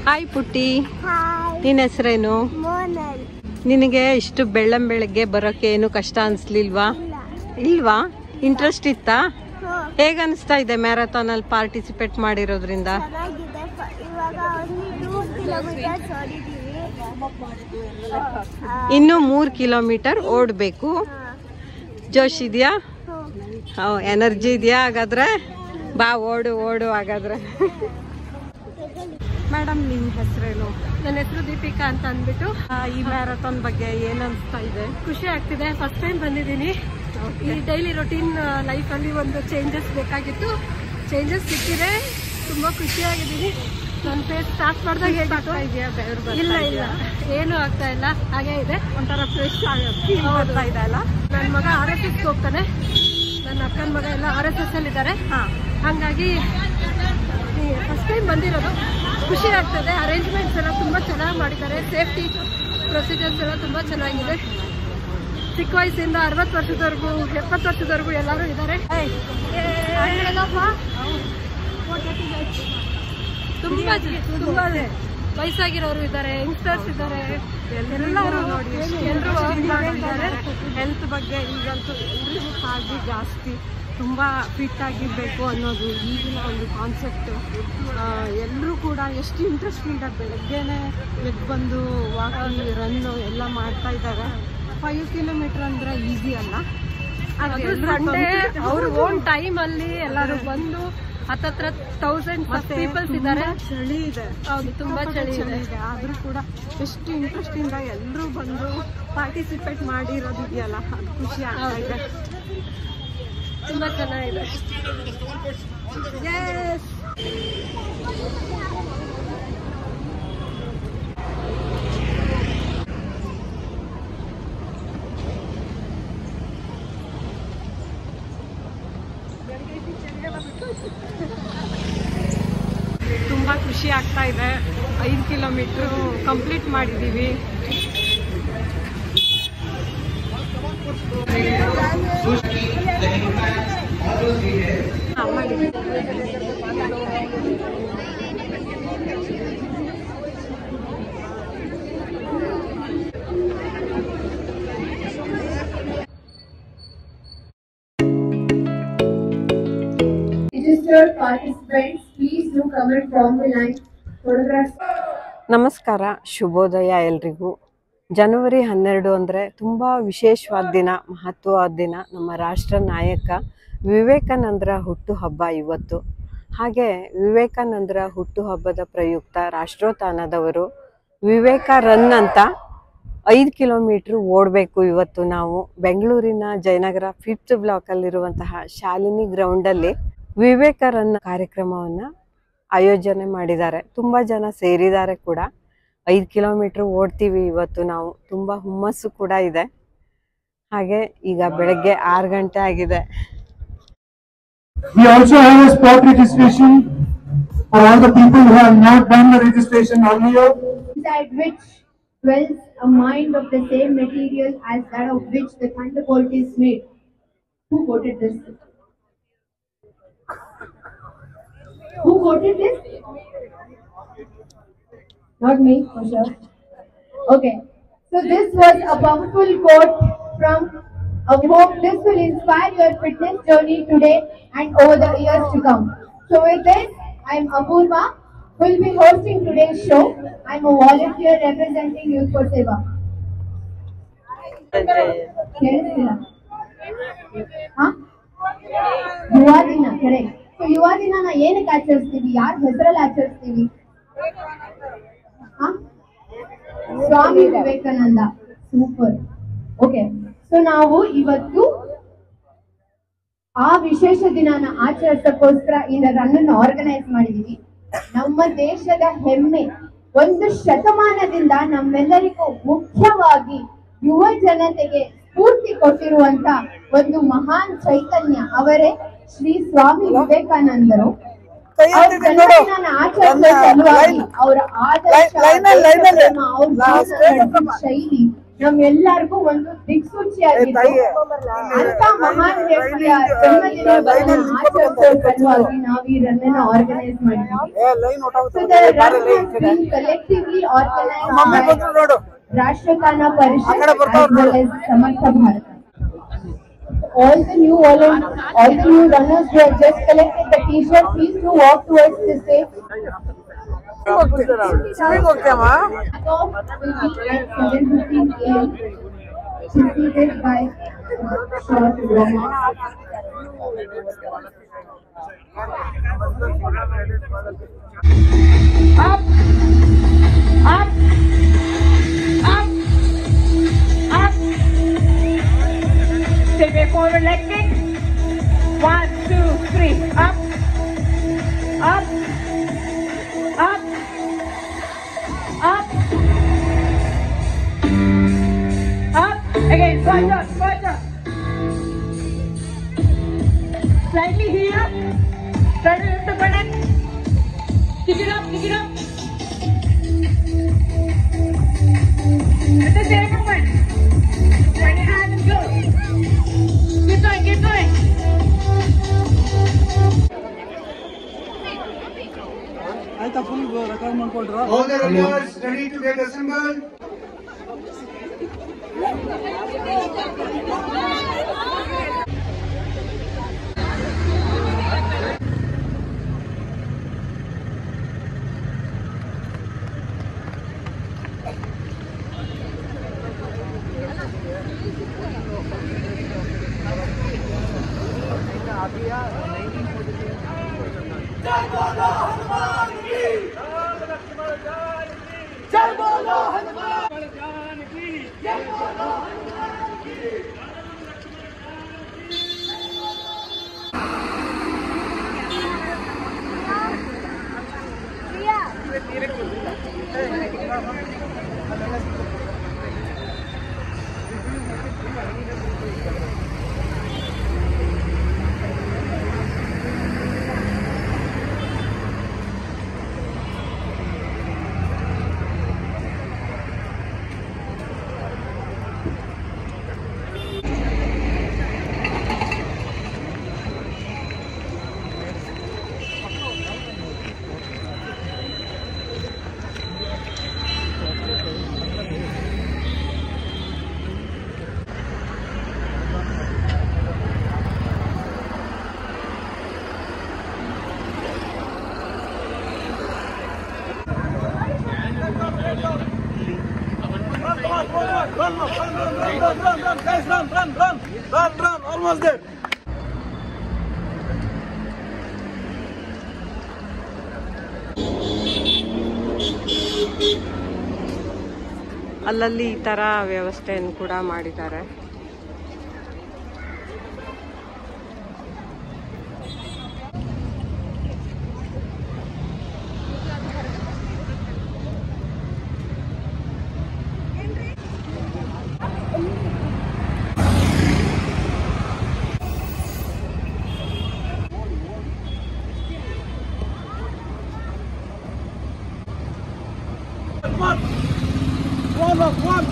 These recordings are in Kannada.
ಹಾಯ್ ಪುಟ್ಟಿ, ನಿನ್ನ ಹೆಸರೇನು? ನಿನಗೆ ಇಷ್ಟು ಬೆಳ್ಳಂಬೆಳಗ್ಗೆ ಬರೋಕೆ ಏನು ಕಷ್ಟ ಅನ್ಸ್ಲಿಲ್ವಾ? ಇಲ್ವಾ? ಇಂಟ್ರೆಸ್ಟ್ ಇತ್ತಾ? ಹೇಗ ಅನಿಸ್ತಾ ಇದೆ ಮ್ಯಾರಥಾನ್ ಅಲ್ಲಿ ಪಾರ್ಟಿಸಿಪೇಟ್ ಮಾಡಿರೋದ್ರಿಂದ? ಇನ್ನು 3 ಕಿಲೋಮೀಟರ್ ಓಡಬೇಕು. ಜೋಶ್ ಇದೆಯಾ? ಎನರ್ಜಿ ಇದೆಯಾ? ಹಾಗಾದ್ರೆ ಬಾ, ಓಡು ಓಡು ಹಾಗಾದ್ರೆ. ಮೇಡಮ್, ನಿಮ್ಮ ಹೆಸರೇನು? ನನ್ನ ಹೆಸರು ದೀಪಿಕಾ ಅಂತ ಅಂದ್ಬಿಟ್ಟು. ಈ ಮ್ಯಾರಥಾನ್ ಬಗ್ಗೆ ಏನ್ ಅನ್ಸ್ತಾ ಇದೆ? ಖುಷಿ ಆಗ್ತಿದೆ. ಫಸ್ಟ್ ಟೈಮ್ ಬಂದಿದ್ದೀನಿ. ಈ ಡೈಲಿ ರೊಟೀನ್ ಲೈಫಲ್ಲಿ ಒಂದು ಚೇಂಜಸ್ ಬೇಕಾಗಿತ್ತು. ಚೇಂಜಸ್ ಸಿಕ್ಕಿದೆ. ತುಂಬಾ ಖುಷಿಯಾಗಿದ್ದೀನಿ. ನನ್ನ ಫೇಸ್ ಸ್ಟಾರ್ಟ್ ಮಾಡಿದಾಗ ಹೇಗಿತ್ತು? ಇಲ್ಲ ಇಲ್ಲ, ಏನು ಆಗ್ತಾ ಇಲ್ಲ, ಹಾಗೆ ಇದೆ. ಒಂಥರ ಫ್ರೆಶ್ ಆಗ್ತಾ ಇದೆ ಅಲ್ಲ. ನನ್ನ ಮಗ RSS ಹೋಗ್ತಾನೆ, ನನ್ನ ಅಕ್ಕನ ಮಗ ಎಲ್ಲ RSS ಅಲ್ಲಿ ಇದ್ದಾರೆ. ಹಾಗಾಗಿ ಫಸ್ಟ್ ಟೈಮ್ ಬಂದಿರೋದು. ಖುಷಿ ಆಗ್ತದೆ. ಅರೇಂಜ್ಮೆಂಟ್ಸ್ ಎಲ್ಲ ತುಂಬ ಚೆನ್ನಾಗಿ ಮಾಡಿದ್ದಾರೆ. ಸೇಫ್ಟಿ ಪ್ರೊಸೀಜರ್ಸ್ ಎಲ್ಲ ತುಂಬ ಚೆನ್ನಾಗಿದೆ. ಚಿಕ್ಕ ವಯಸ್ಸಿಂದ 60 ವರ್ಷದವರೆಗೂ 70 ವರ್ಷದವರೆಗೂ ಎಲ್ಲರೂ ಇದ್ದಾರೆ. ತುಂಬ ವಯಸ್ಸಾಗಿರೋರು ಇದ್ದಾರೆ, ಯಂಗ್ಸ್ಟರ್ಸ್ ಇದ್ದಾರೆ, ಎಲ್ಲರೂ ನೋಡಿ ಹೆಲ್ತ್ ಬಗ್ಗೆ ಈಗಂತೂ ಎಲ್ರಿಗೂ ಕಾಳಜಿ ಜಾಸ್ತಿ. ತುಂಬ ಫಿಟ್ ಆಗಿರಬೇಕು ಅನ್ನೋದು ಈಗಿನ ಒಂದು ಕಾನ್ಸೆಪ್ಟ್. ಎಲ್ಲರೂ ಕೂಡ ಎಷ್ಟು ಇಂಟ್ರೆಸ್ಟಿಂದ ಬೆಳಗ್ಗೆನೆ ಎದ್ದು ಬಂದು ವಾಕಿಂಗ್, ರನ್ನು ಎಲ್ಲ ಮಾಡ್ತಾ ಇದ್ದಾರೆ. 5 ಕಿಲೋಮೀಟರ್ ಅಂದರೆ ಈಸಿ ಅಲ್ಲ. ಸಂಡೇ ಅವ್ರ ಓನ್ ಟೈಮ್ ಅಲ್ಲಿ ಎಲ್ಲರೂ ಬಂದು ಹತ್ತತ್ರ 1000 ಪೀಪಲ್ಸ್ ಇದ್ದಾರೆ. ಚಳಿ ಇದೆ, ಹೌದು, ತುಂಬಾ ಚಳಿ ಇದೆ. ಆದ್ರೂ ಕೂಡ ಎಷ್ಟು ಇಂಟ್ರೆಸ್ಟ್ ಇಂದ ಎಲ್ಲರೂ ಬಂದು ಪಾರ್ಟಿಸಿಪೇಟ್ ಮಾಡಿರೋದಿದೆಯಲ್ಲ, ಅದು ಖುಷಿ ಆಗ್ತಾ ಇದೆ. ತುಂಬಾ ಚೆನ್ನಾಗಿದೆ. ತುಂಬಾ ಖುಷಿ ಆಗ್ತಾ ಇದೆ. 5 ಕಿಲೋಮೀಟರ್ ಕಂಪ್ಲೀಟ್ ಮಾಡಿದೀವಿ. Registered participants, please do comment from the line. Photographs. ನಮಸ್ಕಾರ, ಶುಭೋದಯ ಎಲ್ರಿಗೂ. ಜನವರಿ 12 ಅಂದರೆ ತುಂಬ ವಿಶೇಷವಾದ ದಿನ, ಮಹತ್ವವಾದ ದಿನ. ನಮ್ಮ ರಾಷ್ಟ್ರ ನಾಯಕ ವಿವೇಕಾನಂದರ ಹುಟ್ಟುಹಬ್ಬ ಇವತ್ತು. ಹಾಗೆ ವಿವೇಕಾನಂದರ ಹುಟ್ಟುಹಬ್ಬದ ಪ್ರಯುಕ್ತ ರಾಷ್ಟ್ರೋತ್ಥಾನದವರು ವಿವೇಕ ರನ್ ಅಂತ 5 ಕಿಲೋಮೀಟ್ರ್ ಓಡಬೇಕು. ಇವತ್ತು ನಾವು ಬೆಂಗಳೂರಿನ ಜಯನಗರ 5th ಬ್ಲಾಕಲ್ಲಿರುವಂತಹ ಶಾಲಿನಿ ಗ್ರೌಂಡಲ್ಲಿ ವಿವೇಕ ರನ್ ಕಾರ್ಯಕ್ರಮವನ್ನು ಆಯೋಜನೆ ಮಾಡಿದ್ದಾರೆ. ತುಂಬ ಜನ ಸೇರಿದ್ದಾರೆ ಕೂಡ. 5 ಕಿಲೋಮೀಟರ್ ಓಡ್ತೀವಿ ಇವತ್ತು ನಾವು. ತುಂಬ ಹುಮ್ಮಸ್ಸು ಕೂಡ ಇದೆ. ಹಾಗೆ ಈಗ ಬೆಳಗ್ಗೆ 6 ಗಂಟೆ ಆಗಿದೆ. We also have a spot registration for all the people who have not done the registration earlier. Inside which dwells a mind of the same material as that of which the thunderbolt is made. Who quoted this? Who quoted this? Not me, for sure. Okay, so this was a powerful quote from a hope this will inspire your fitness journey today and over the years to come. So with this, I am Apurva, who will be hosting today's show. I am a volunteer representing Youth for Seva. ಯುವ ದಿನ, ಕರೆಕ್ಟ್. ಸೊ ಯುವ ದಿನ ಏನಕ್ಕೆ ಆಚರಿಸ್ತೀವಿ? ಯಾರ ಹೆಸರಲ್ಲಿ ಆಚರಿಸ್ತೀವಿ? Swami Vivekananda. Super. Okay, so ನಾವು ಇವತ್ತು ಆ ವಿಶೇಷ ದಿನಾನ ಆಚರಿಸಕ್ಕೋಸ್ಕರ ಈ ರನ್ ಅನ್ನು ಆರ್ಗನೈಸ್ ಮಾಡಿದೀವಿ. ನಮ್ಮ ದೇಶದ ಹೆಮ್ಮೆ, 1 ಶತಮಾನದಿಂದ ನಮ್ಮೆಲ್ಲರಿಗೂ ಮುಖ್ಯವಾಗಿ ಯುವ ಜನತೆಗೆ ಸ್ಫೂರ್ತಿ ಕೊಟ್ಟಿರುವಂತ ಒಂದು ಮಹಾನ್ ಚೈತನ್ಯ ಅವರೇ ಶ್ರೀ ಸ್ವಾಮಿ ವಿವೇಕಾನಂದರು. ಅವರ ಜನ್ಮದಿನ ಆಚರಿಸುವ ಸಲುವಾಗಿ ಅವರ ಆದರ್ಶ, ಶೈಲಿ ನಮ್ಮೆಲ್ಲರಿಗೂ ಒಂದು ದಿಕ್ಸೂಚಿಯಾಗಿದ್ದು ಅಂತ ಮಹಾನ್ ವ್ಯಕ್ತಿಯ ಜನ್ಮದಿನವನ್ನು ಆಚರಿಸುವ ಸಲುವಾಗಿ ನಾವು ಈ ರನ್ ಅನ್ನು ಆರ್ಗನೈಸ್ ಮಾಡಿದ್ದೀವಿ. So the run has been collectively organized by Rashtrakrana Parishad as well as Samartha Bharat. All the new runners who have just collected the T-shirt, please do walk towards the stage. Stop will be at 7:15 AM, preceded by short drama. Up, up, up, up. Step forward, leg kick. 1, 2, 3. Up, up, up, up, up. Again, squat up. Slightly here. Try to lift the button. Kick it up, kick it up. With the same movement. Turn your hand and go. Keep going, keep going. All the runners ready to get assembled. Run, almost there. ಅಲ್ಲಲ್ಲಿ ಈ ತರ ವ್ಯವಸ್ಥೆಯನ್ನು ಕೂಡ ಮಾಡಿದ್ದಾರೆ. One. Come on.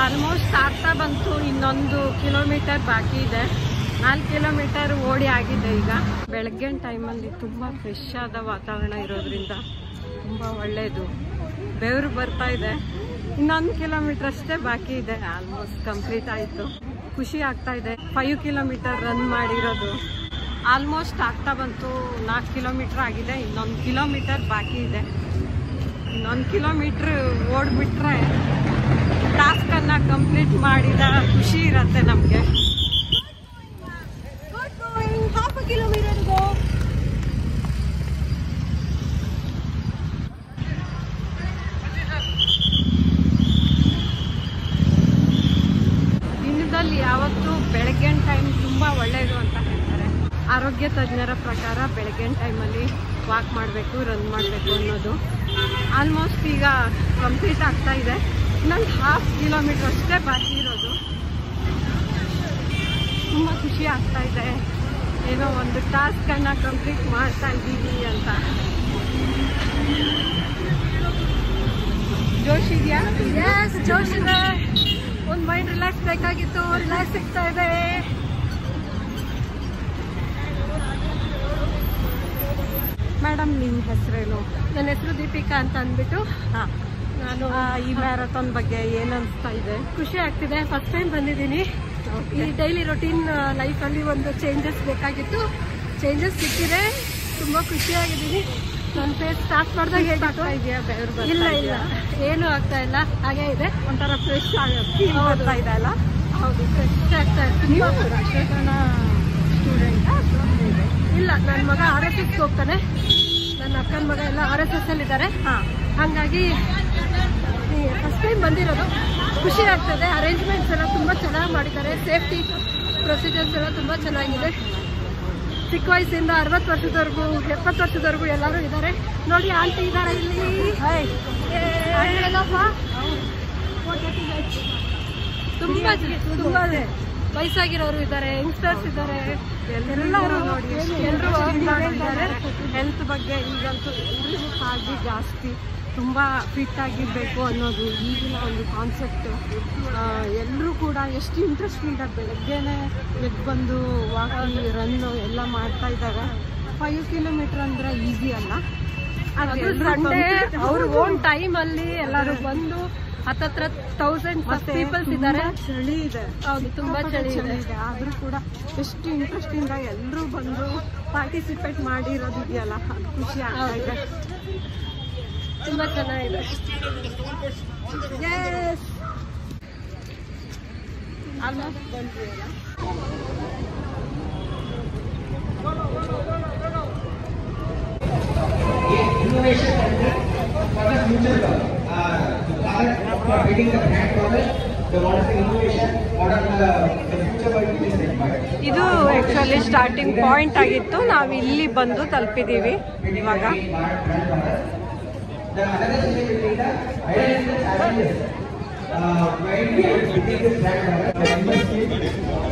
ಆಲ್ಮೋಸ್ಟ್ ಆಗ್ತಾ ಬಂತು. ಇನ್ನೊಂದು ಕಿಲೋಮೀಟರ್ ಬಾಕಿ ಇದೆ. 4 ಕಿಲೋಮೀಟರ್ ಓಡಿ ಆಗಿದೆ. ಈಗ ಬೆಳಗ್ಗಿನ ಟೈಮಲ್ಲಿ ತುಂಬ ಫ್ರೆಶ್ ಆದ ವಾತಾವರಣ ಇರೋದ್ರಿಂದ ತುಂಬ ಒಳ್ಳೆಯದು. ಬೆವರು ಬರ್ತಾ ಇದೆ. ಇನ್ನೊಂದು ಕಿಲೋಮೀಟರ್ ಅಷ್ಟೇ ಬಾಕಿ ಇದೆ. ಆಲ್ಮೋಸ್ಟ್ ಕಂಪ್ಲೀಟ್ ಆಯಿತು. ಖುಷಿ ಆಗ್ತಾ ಇದೆ. 5 ಕಿಲೋಮೀಟರ್ ರನ್ ಮಾಡಿರೋದು ಆಲ್ಮೋಸ್ಟ್ ಆಗ್ತಾ ಬಂತು. 4 ಕಿಲೋಮೀಟರ್ ಆಗಿದೆ. ಇನ್ನೊಂದು ಕಿಲೋಮೀಟರ್ ಬಾಕಿ ಇದೆ. ಇನ್ನೊಂದು ಕಿಲೋಮೀಟ್ರ್ ಓಡ್ಬಿಟ್ರೆ ಟಾಸ್ಕನ್ನು ಕಂಪ್ಲೀಟ್ ಮಾಡಿದ ಖುಷಿ ಇರುತ್ತೆ ನಮಗೆ. half a kilometer to go. ದಿನದಲ್ಲಿ ಯಾವತ್ತೂ ಬೆಳಗ್ಗಿನ ಟೈಮ್ ತುಂಬ ಒಳ್ಳೆಯದು ಅಂತ ಹೇಳ್ತಾರೆ. ಆರೋಗ್ಯ ತಜ್ಞರ ಪ್ರಕಾರ ಬೆಳಗ್ಗಿನ ಟೈಮಲ್ಲಿ ವಾಕ್ ಮಾಡಬೇಕು, ರನ್ ಮಾಡಬೇಕು ಅನ್ನೋದು. ಆಲ್ಮೋಸ್ಟ್ ಈಗ ಕಂಪ್ಲೀಟ್ ಆಗ್ತಾ ಇದೆ. ಇನ್ನೊಂದು 1/2 ಕಿಲೋಮೀಟರ್ ಅಷ್ಟೇ ಬಾಕಿ ಇರೋದು. ತುಂಬ ಖುಷಿ ಆಗ್ತಾ ಇದೆ. ಏನೋ ಒಂದು ಟಾಸ್ಕನ್ನು ಕಂಪ್ಲೀಟ್ ಮಾಡ್ತಾ ಇದ್ದೀವಿ ಅಂತ. ಜೋಶ್ ಇದೆಯಾ? ಎಸ್, ಜೋಶ್ ಇದೆ. ಒಂದು ಮೈಂಡ್ ರಿಲ್ಯಾಕ್ಸ್ ಬೇಕಾಗಿತ್ತು, ರಿಲ್ಯಾಕ್ಸ್ ಸಿಗ್ತಾ ಇದೆ. ಮೇಡಮ್, ನಿಮ್ಮ ಹೆಸರೇನು? ನನ್ನ ಹೆಸರು ದೀಪಿಕಾ ಅಂತ ಅಂದ್ಬಿಟ್ಟು. ನಾನು ಈ ಮ್ಯಾರಥಾನ್ ಬಗ್ಗೆ ಏನು ಅನಿಸ್ತಾ ಇದೆ? ಖುಷಿ ಆಗ್ತಿದೆ. ಫಸ್ಟ್ ಟೈಮ್ ಬಂದಿದ್ದೀನಿ. ಈ ಡೈಲಿ ರೊಟೀನ್ ಲೈಫಲ್ಲಿ ಒಂದು ಚೇಂಜಸ್ ಬೇಕಾಗಿತ್ತು. ಚೇಂಜಸ್ ಸಿಕ್ಕಿದೆ. ತುಂಬ ಖುಷಿಯಾಗಿದ್ದೀನಿ. ನನ್ನ ಫೇಸ್ ಸ್ಟಾರ್ಟ್ ಮಾಡಿದಾಗ ಹೇಗಾಗ್ತಾ ಇದೆಯಾ? ಇಲ್ಲ ಇಲ್ಲ, ಏನೂ ಆಗ್ತಾ ಇಲ್ಲ, ಹಾಗೇ ಇದೆ. ಒಂಥರ ಫ್ರೆಶ್ ಆಗ್ತಾ ಇದೆ ಅಲ್ಲ? ಹೌದು, ಫ್ರೆಶ್ ಆಗ್ತಾ ಇದೆ. ನೀವು ಸ್ಟೂಡೆಂಟಾ? ಇಲ್ಲ, ನನ್ನ ಮಗ RSS ಹೋಗ್ತಾನೆ. ನನ್ನ ಅಕ್ಕನ ಮಗ ಎಲ್ಲ RSS ಅಲ್ಲಿ ಇದ್ದಾರೆ. ಹಾಗಾಗಿ ಫಸ್ಟ್ ಟೈಮ್ ಬಂದಿರೋದು. ಖುಷಿ ಆಗ್ತದೆ. ಅರೇಂಜ್ಮೆಂಟ್ಸ್ ಎಲ್ಲ ತುಂಬ ಚೆನ್ನಾಗಿ ಮಾಡಿದ್ದಾರೆ. ಸೇಫ್ಟಿ ಪ್ರೊಸೀಜರ್ಸ್ ಎಲ್ಲ ತುಂಬ ಚೆನ್ನಾಗಿದೆ. ಚಿಕ್ಕ ವಯಸ್ಸಿಂದ 60 ವರ್ಷದವರೆಗೂ 70 ವರ್ಷದವರೆಗೂ ಎಲ್ಲರೂ ಇದ್ದಾರೆ. ನೋಡಿ, ಆಂಟಿ ಇದ್ದಾರೆ ಇಲ್ಲಿ. ತುಂಬ ವಯಸ್ಸಾಗಿರೋರು ಇದ್ದಾರೆ, ಯಂಗ್ಸ್ಟರ್ಸ್ ಇದ್ದಾರೆ, ಎಲ್ಲರೂ ನೋಡಿ ಎಲ್ಲರೂ ಮಾಡಿದ್ದಾರೆ. ಹೆಲ್ತ್ ಬಗ್ಗೆ ಈಗಂತೂ ಎಲ್ರಿಗೂ ಕಾಳಜಿ ಜಾಸ್ತಿ. ತುಂಬ ಫಿಟ್ ಆಗಿರಬೇಕು ಅನ್ನೋದು ಈಗಿನ ಒಂದು ಕಾನ್ಸೆಪ್ಟು. ಎಲ್ಲರೂ ಕೂಡ ಎಷ್ಟು ಇಂಟ್ರೆಸ್ಟಿಂದ ಬೆಳಗ್ಗೆನೇ ಎದ್ದು ಬಂದು ವಾಕಿಂಗ್, ರನ್ನು ಎಲ್ಲ ಮಾಡ್ತಾ ಇದ್ದಾರೆ. 5 ಕಿಲೋಮೀಟರ್ ಅಂದರೆ ಈಸಿ ಅಲ್ಲ. ಅದು ಸಂಡೇ ಅವ್ರ ಓನ್ ಟೈಮಲ್ಲಿ ಎಲ್ಲರೂ ಬಂದು ಹತ್ತತ್ರ 1000 ಪೀಪಲ್ಸ್ ಇದ್ದಾರೆ. ಚಳಿ ಇದೆ. ಹೌದು, ತುಂಬ ಚಳಿ ಇದೆ. ಆದರೂ ಕೂಡ ಎಷ್ಟು ಇಂಟ್ರೆಸ್ಟಿಂದ ಎಲ್ಲರೂ ಬಂದು ಪಾರ್ಟಿಸಿಪೇಟ್ ಮಾಡಿರೋದು ಇದೆಯಲ್ಲ, ಅದು ಖುಷಿ ಆಗ್ತಾ ಇದೆ. ತುಂಬ ಚೆನ್ನಾಗಿದೆ. ಎಸ್, ಆಲ್ಮೋಸ್ಟ್ ಬಂದ್ವಿ ಅಲ್ಲ. ಇದು ಆಕ್ಚುಲಿ ಸ್ಟಾರ್ಟಿಂಗ್ ಪಾಯಿಂಟ್ ಆಗಿತ್ತು. ನಾವು ಇಲ್ಲಿ ಬಂದು ತಲುಪಿದ್ದೀವಿ ಇವಾಗ.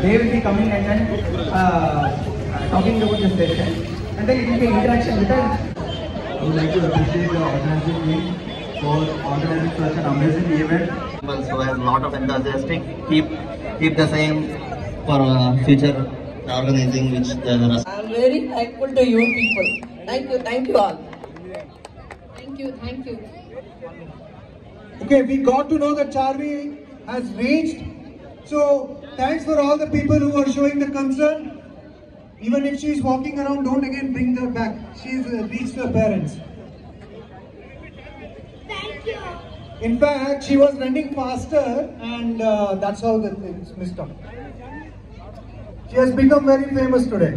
They will be coming and then talking about the session, and then it will be interaction with us. I would like to appreciate the organizing team for organizing such an amazing event. So has a lot of enthusiastic. Keep the same for future organizing which the rest. I am very thankful to you people. Thank you all. Thank you. Okay, we got to know that Charvi has reached. So thanks for all the people who are showing the concern. Even if she is walking around, don't again bring her back. She's reached her parents. Thank you. In fact, she was running faster, and that's how the things missed out. She has become very famous today.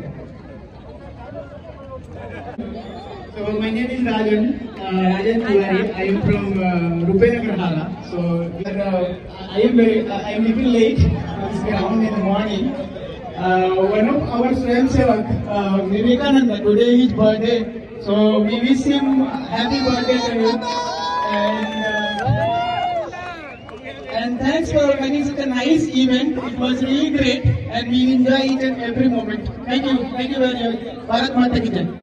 So my name is Rajan Tiwari. I am from Rupenagar. So I am little late. It's around in the morning. One of our Swayamsevak, Vivekananda, today is his birthday. So we wish him happy birthday to you. And thanks for running such a nice event. It was really great, and we enjoy each and every moment. Thank you very much. Bharat Mata ki Jai.